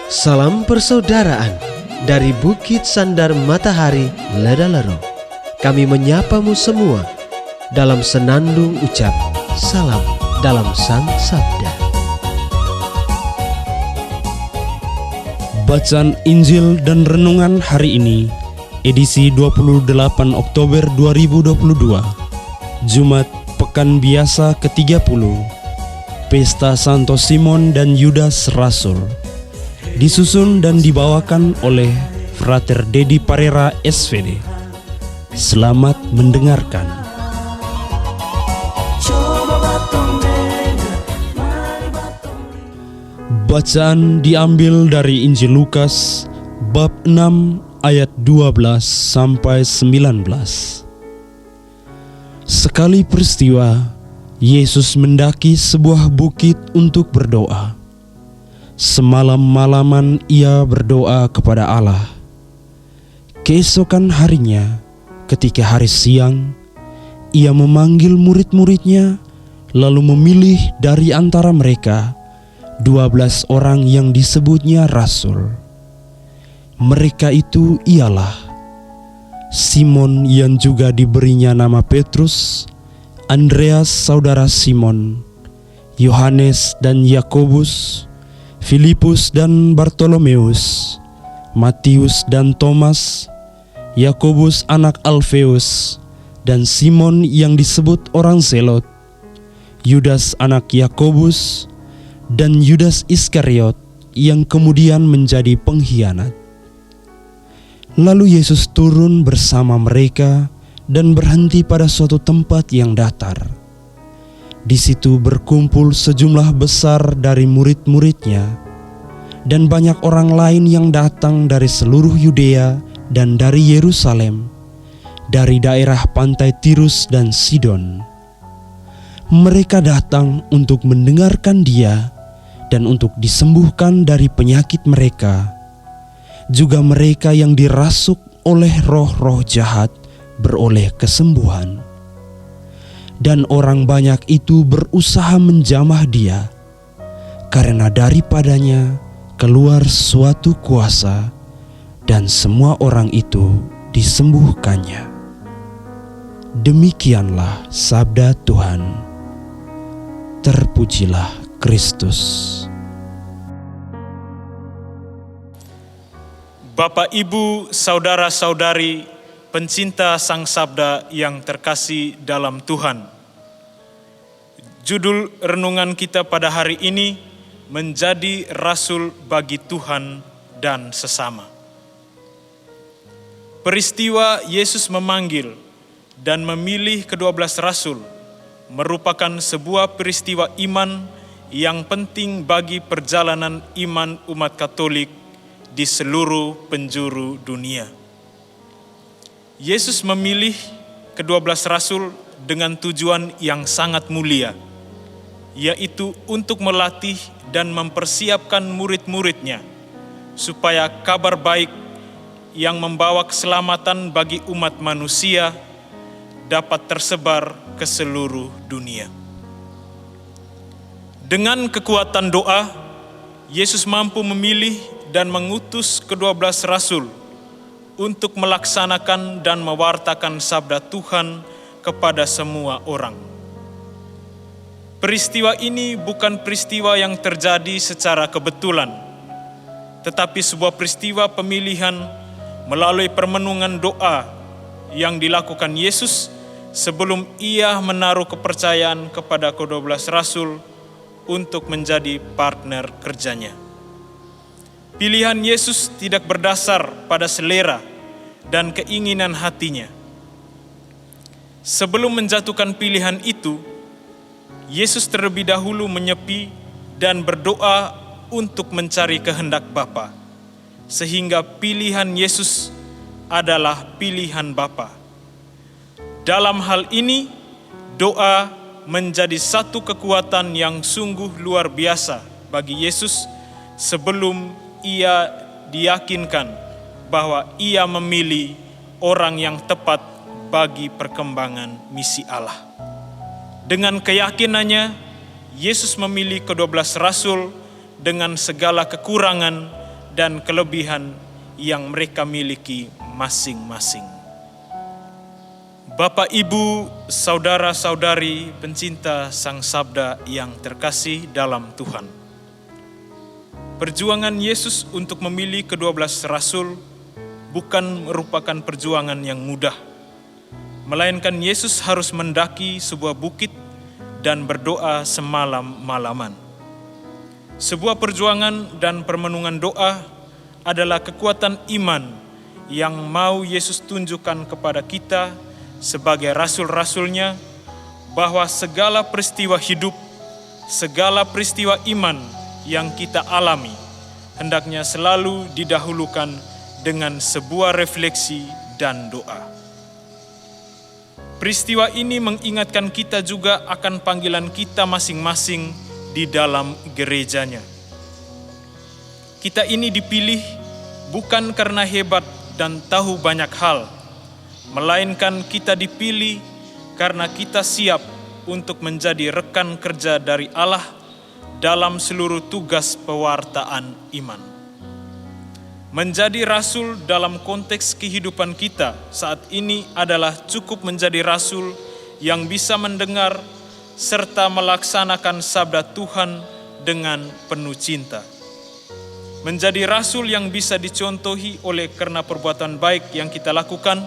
Salam persaudaraan dari Bukit Sandar Matahari Ledalero. Kami menyapamu semua dalam senandung ucap salam dalam Sang Sabda. Bacaan Injil dan Renungan hari ini, edisi 28 Oktober 2022, Jumat Pekan Biasa ke-30, Pesta Santo Simon dan Yudas Rasul. Disusun dan dibawakan oleh Frater Dedi Parera SVD. Selamat mendengarkan. Bacaan diambil dari Injil Lukas bab 6 ayat 12 sampai 19. Sekali peristiwa, Yesus mendaki sebuah bukit untuk berdoa. Semalam-malaman ia berdoa kepada Allah. Keesokan harinya, ketika hari siang, ia memanggil murid-muridnya, lalu memilih dari antara mereka 12 orang yang disebutnya rasul. Mereka itu ialah Simon yang juga diberinya nama Petrus, Andreas saudara Simon, Yohanes dan Yakobus, Filipus dan Bartolomeus, Matius dan Thomas, Yakobus anak Alfeus, dan Simon yang disebut orang Zelot, Yudas anak Yakobus, dan Yudas Iskariot yang kemudian menjadi pengkhianat. Lalu Yesus turun bersama mereka dan berhenti pada suatu tempat yang datar. Di situ berkumpul sejumlah besar dari murid-muridnya dan banyak orang lain yang datang dari seluruh Yudea dan dari Yerusalem, dari daerah pantai Tirus dan Sidon. Mereka datang untuk mendengarkan Dia dan untuk disembuhkan dari penyakit mereka. Juga mereka yang dirasuk oleh roh-roh jahat beroleh kesembuhan. Dan orang banyak itu berusaha menjamah Dia, karena daripadanya keluar suatu kuasa, dan semua orang itu disembuhkannya. Demikianlah sabda Tuhan. Terpujilah Kristus. Bapak, Ibu, saudara-saudari, pencinta Sang Sabda yang terkasih dalam Tuhan. Judul renungan kita pada hari ini menjadi rasul bagi Tuhan dan sesama. Peristiwa Yesus memanggil dan memilih ke-12 rasul merupakan sebuah peristiwa iman yang penting bagi perjalanan iman umat Katolik di seluruh penjuru dunia. Yesus memilih ke-12 rasul dengan tujuan yang sangat mulia, yaitu untuk melatih dan mempersiapkan murid-muridnya supaya kabar baik yang membawa keselamatan bagi umat manusia dapat tersebar ke seluruh dunia. Dengan kekuatan doa, Yesus mampu memilih dan mengutus ke-12 rasul untuk melaksanakan dan mewartakan sabda Tuhan kepada semua orang. Peristiwa ini bukan peristiwa yang terjadi secara kebetulan, tetapi sebuah peristiwa pemilihan melalui permenungan doa yang dilakukan Yesus sebelum ia menaruh kepercayaan kepada ke-12 rasul untuk menjadi partner kerjanya. Pilihan Yesus tidak berdasar pada selera dan keinginan hatinya. Sebelum menjatuhkan pilihan itu, Yesus terlebih dahulu menyepi dan berdoa untuk mencari kehendak Bapa, sehingga pilihan Yesus adalah pilihan Bapa. Dalam hal ini, doa menjadi satu kekuatan yang sungguh luar biasa bagi Yesus sebelum ia diyakinkan bahwa ia memilih orang yang tepat bagi perkembangan misi Allah. Dengan keyakinannya, Yesus memilih ke-12 rasul dengan segala kekurangan dan kelebihan yang mereka miliki masing-masing. Bapak, Ibu, saudara-saudari pencinta Sang Sabda yang terkasih dalam Tuhan. Perjuangan Yesus untuk memilih ke-12 rasul bukan merupakan perjuangan yang mudah, melainkan Yesus harus mendaki sebuah bukit dan berdoa semalam-malaman. Sebuah perjuangan dan permenungan doa adalah kekuatan iman yang mau Yesus tunjukkan kepada kita sebagai rasul-rasulnya, bahwa segala peristiwa hidup, segala peristiwa iman yang kita alami hendaknya selalu didahulukan dengan sebuah refleksi dan doa. Peristiwa ini mengingatkan kita juga akan panggilan kita masing-masing di dalam gerejanya. Kita ini dipilih bukan karena hebat dan tahu banyak hal, melainkan kita dipilih karena kita siap untuk menjadi rekan kerja dari Allah dalam seluruh tugas pewartaan iman. Menjadi rasul dalam konteks kehidupan kita saat ini adalah cukup menjadi rasul yang bisa mendengar serta melaksanakan sabda Tuhan dengan penuh cinta. Menjadi rasul yang bisa dicontohi oleh karena perbuatan baik yang kita lakukan,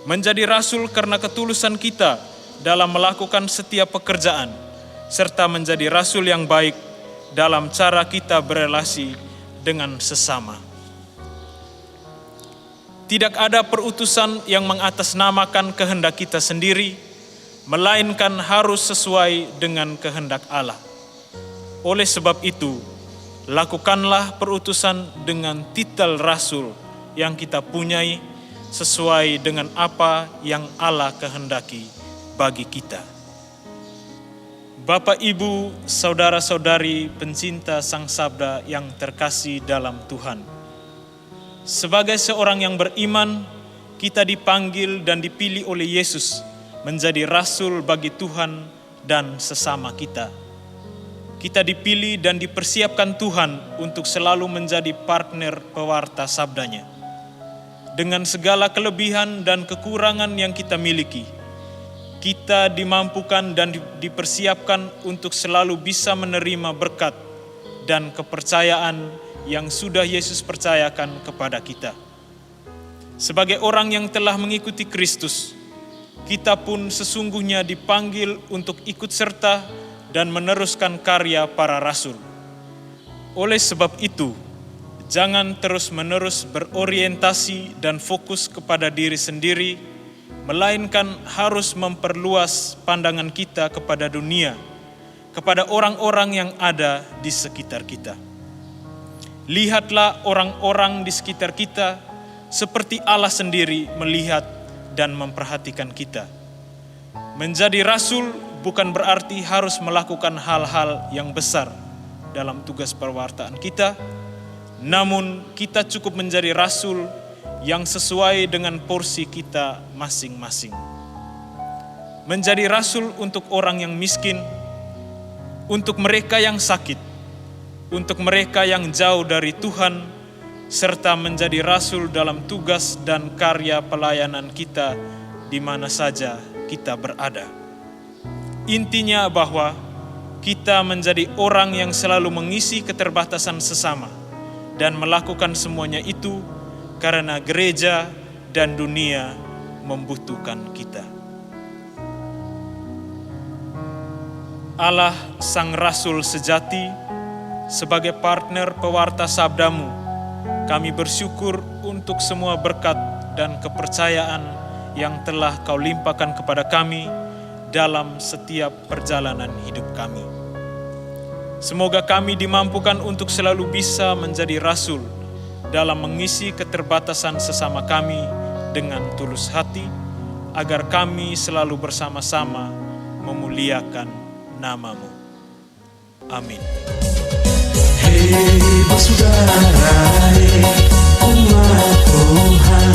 menjadi rasul karena ketulusan kita dalam melakukan setiap pekerjaan, serta menjadi rasul yang baik dalam cara kita berelasi dengan sesama. Tidak ada perutusan yang mengatasnamakan kehendak kita sendiri, melainkan harus sesuai dengan kehendak Allah. Oleh sebab itu, lakukanlah perutusan dengan titel rasul yang kita punyai sesuai dengan apa yang Allah kehendaki bagi kita. Bapak, Ibu, saudara-saudari pencinta Sang Sabda yang terkasih dalam Tuhan. Sebagai seorang yang beriman, kita dipanggil dan dipilih oleh Yesus menjadi rasul bagi Tuhan dan sesama kita. Kita dipilih dan dipersiapkan Tuhan untuk selalu menjadi partner pewarta sabdanya. Dengan segala kelebihan dan kekurangan yang kita miliki, kita dimampukan dan dipersiapkan untuk selalu bisa menerima berkat dan kepercayaan yang sudah Yesus percayakan kepada kita. Sebagai orang yang telah mengikuti Kristus, kita pun sesungguhnya dipanggil untuk ikut serta dan meneruskan karya para rasul. Oleh sebab itu, jangan terus-menerus berorientasi dan fokus kepada diri sendiri, melainkan harus memperluas pandangan kita kepada dunia, kepada orang-orang yang ada di sekitar kita. Lihatlah orang-orang di sekitar kita seperti Allah sendiri melihat dan memperhatikan kita. Menjadi rasul bukan berarti harus melakukan hal-hal yang besar dalam tugas perwartaan kita, namun kita cukup menjadi rasul yang sesuai dengan porsi kita masing-masing. Menjadi rasul untuk orang yang miskin, untuk mereka yang sakit, untuk mereka yang jauh dari Tuhan, serta menjadi rasul dalam tugas dan karya pelayanan kita di mana saja kita berada. Intinya bahwa kita menjadi orang yang selalu mengisi keterbatasan sesama dan melakukan semuanya itu karena gereja dan dunia membutuhkan kita. Allah Sang Rasul sejati, sebagai partner pewarta sabdamu, kami bersyukur untuk semua berkat dan kepercayaan yang telah Kau limpahkan kepada kami dalam setiap perjalanan hidup kami. Semoga kami dimampukan untuk selalu bisa menjadi rasul dalam mengisi keterbatasan sesama kami dengan tulus hati, agar kami selalu bersama-sama memuliakan nama-Mu. Amin. Hei bersaudara, umat Tuhan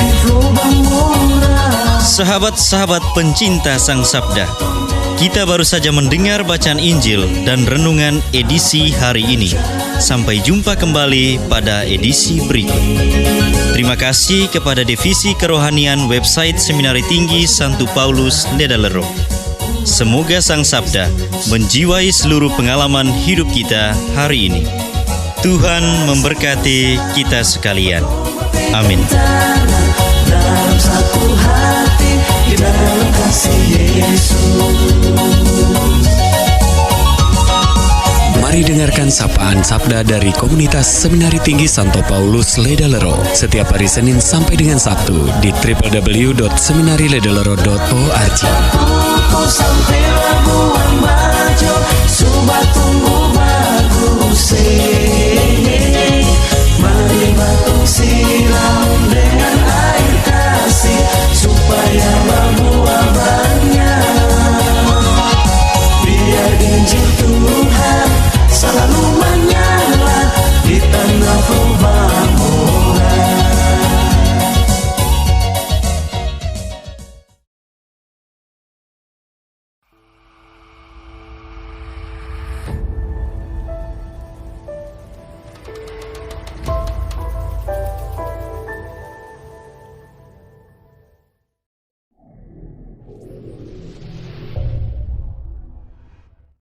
di lubang murah. Sahabat-sahabat pencinta Sang Sabda, Kita baru saja mendengar bacaan Injil dan renungan edisi hari ini. Sampai jumpa kembali pada edisi berikut. Terima kasih kepada Divisi Kerohanian website Seminari Tinggi Santo Paulus Ledalero. Semoga Sang Sabda menjiwai seluruh pengalaman hidup kita hari ini. Tuhan memberkati kita sekalian. Amin. Dalam satu hati, di dalam kasih Yesus. Mari dengarkan sapaan sabda dari komunitas Seminari Tinggi Santo Paulus Ledalero setiap hari Senin sampai dengan Sabtu di www.seminariledalero.org. Kau sampailah buang baju, subat tumbuh bagus. Mari batu siram dengan air kasih supaya